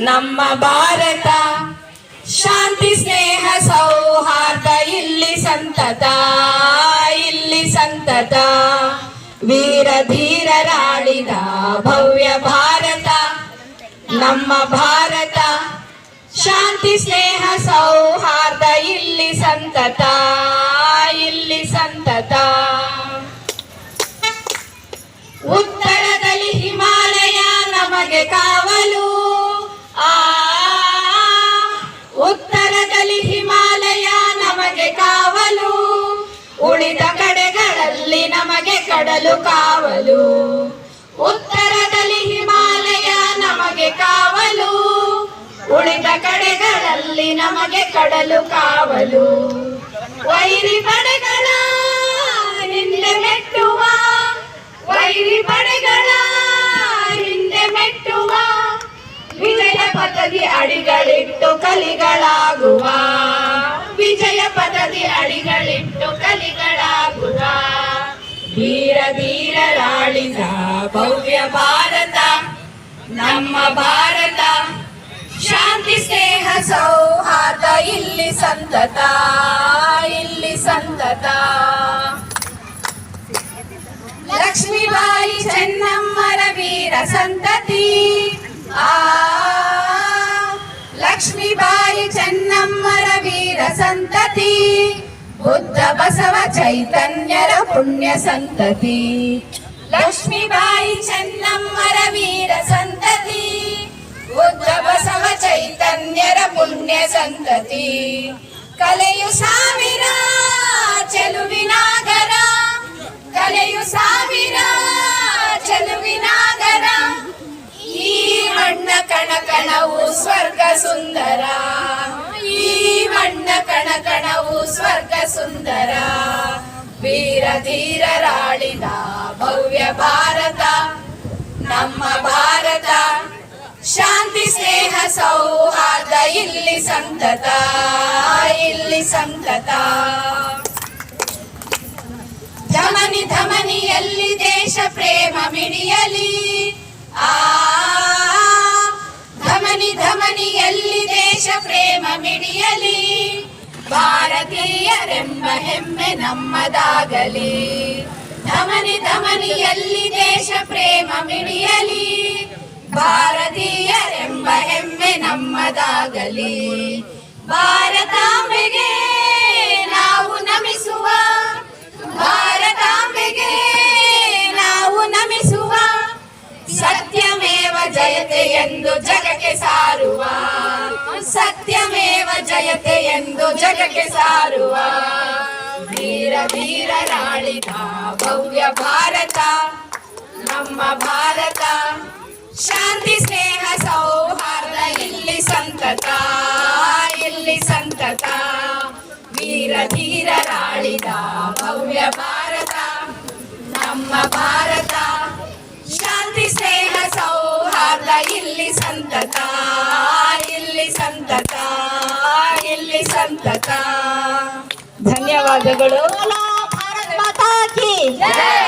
ನಮ್ಮ ಭಾರತ ಶಾಂತಿ ಸ್ನೇಹ ಸೌಹಾರ್ದ ಇಲ್ಲಿ ಸಂತತ, ಇಲ್ಲಿ ಸಂತತ. ವೀರ ಧೀರರಾಳಿದ ಭವ್ಯ ಭಾರತ ನಮ್ಮ ಭಾರತ. ಶಾಂತಿ ಸ್ನೇಹ ಸೌಹಾರ್ದ ಇಲ್ಲಿ ಸಂತತ, ಇಲ್ಲಿ ಸಂತತ. ಉತ್ತರದಲ್ಲಿ ಹಿಮಾಲಯ ನಮಗೆ ಕಾವಲು, ಉತ್ತರದಲ್ಲಿ ಹಿಮಾಲಯ ನಮಗೆ ಕಾವಲು. ಉಳಿದ ಕಡೆಗಳಲ್ಲಿ ನಮಗೆ ಕಡಲು ಕಾವಲು. ಉತ್ತರದಲ್ಲಿ ಹಿಮಾಲಯ ನಮಗೆ ಕಾವಲು, ಉಳಿದ ಕಡೆಗಳಲ್ಲಿ ನಮಗೆ ಕಡಲು ಕಾವಲು. ವೈರಿ ಪಡೆಗಳ ಹಿಂದೆ ಮೆಟ್ಟುವ, ವೈರಿ ಪಡೆಗಳ ಹಿಂದೆ ಮೆಟ್ಟುವ. ವಿಜಯ ಪಥದಿ ಅಡಿಗಳಿಟ್ಟು ಕಲಿಗಳಾಗುವ, ವಿಜಯ ಪಥದಿ ಅಡಿಗಳಿಟ್ಟು ಕಲಿಗಳಾಗುವ. ಧೀರ ಧೀರರಾಳಿದ ಭವ್ಯ ಭಾರತ ನಮ್ಮ ಭಾರತ. ಶಾಂತಿ ಸ್ನೇಹ ಸೌಹಾರ್ದ ಇಲ್ಲಿ ಸಂತತ, ಇಲ್ಲಿ ಸಂತತ. ಲಕ್ಷ್ಮೀಬಾಯಿ ಚೆನ್ನಮ್ಮರ ವೀರ ಸಂತತಿ, ಲಕ್ಷ್ಮೀಬಾಯಿ ಚೆನ್ನಮ್ಮರ ವೀರ ಸಂತತಿ. ಬುದ್ಧ ಬಸವ ಚೈತನ್ಯರ ಪುಣ್ಯ ಸಂತತಿ. ಲಕ್ಷ್ಮೀಬಾಯಿ ಚೆನ್ನಮ್ಮರ ವೀರ ಸಂತತಿ, ಬುದ್ಧ ಬಸವ ಚೈತನ್ಯರ ಪುಣ್ಯ ಸಂತತಿ. ಕಲೆಯು ಸಾವಿರ ಚೆಲುವಿನಾಗರ, ಕಲೆಯು ಸಾವಿರ ಚೆಲುವಿನಾಗರ. ಈ ಮಣ್ಣ ಕಣಕಣವು ಸ್ವರ್ಗ ಸುಂದರ, ಈ ಮಣ್ಣ ಕಣಕಣವು ಸ್ವರ್ಗ ಸುಂದರ. ವೀರ ಧೀರರಾಳಿದ ಭವ್ಯ ಭಾರತ ನಮ್ಮ ಭಾರತ. ಶಾಂತಿ ಸ್ನೇಹ ಸೌಹಾರ್ದ ಇಲ್ಲಿ ಸಂತತ, ಇಲ್ಲಿ ಸಂತತ. ಧಮನಿ ಧಮನಿಯಲ್ಲಿ ದೇಶ ಪ್ರೇಮ ಮಿಡಿಯಲಿ, ಧಮನಿ ಧಮನಿಯಲ್ಲಿ ದೇಶ ಪ್ರೇಮ ಮಿಡಿಯಲಿ. ಭಾರತೀಯರೆಂಬ ಹೆಮ್ಮೆ ನಮ್ಮದಾಗಲಿ, ಧಮನಿ ಧಮನಿಯಲ್ಲಿ ದೇಶ ಪ್ರೇಮ ಮಿಡಿಯಲಿ. ಭಾರತೀಯರೆಂಬ ಹೆಮ್ಮೆ ನಮ್ಮದಾಗಲಿ. ಭಾರತಾಂಬೆಗೆ ನಾವು ನಮಿಸುವ, ಭಾರತಾಂಬೆಗೆ ನಾವು ನಮಿಸುವ. ಸತ್ಯಮೇವ ಜಯತೆ ಎಂದು ಜಗಕ್ಕೆ ಸಾರುವ, ಸತ್ಯಮೇವ ಜಯತೆ ಎಂದು ಜಗಕ್ಕೆ ಸಾರುವ. ವೀರ ಧೀರರಾಳಿದ ಭವ್ಯ ಭಾರತ ನಮ್ಮ ಭಾರತ. ಶಾಂತಿ ಸ್ನೇಹ ಸೌಹಾರ್ದ ಇಲ್ಲಿ ಸಂತತ, ಇಲ್ಲಿ ಸಂತತ. ವೀರ ಧೀರರಾಳಿದ ಭವ್ಯ ಭಾರತ ನಮ್ಮ ಭಾರತ. ಶಾಂತಿ ಸ್ನೇಹ ಸೌಹಾರ್ದ ಇಲ್ಲಿ ಸಂತತ, ಇಲ್ಲಿ ಸಂತತ, ಇಲ್ಲಿ ಸಂತತ. ಧನ್ಯವಾದಗಳು. ಭಾರತ್ ಮಾತಾ ಕಿ ಜೈ.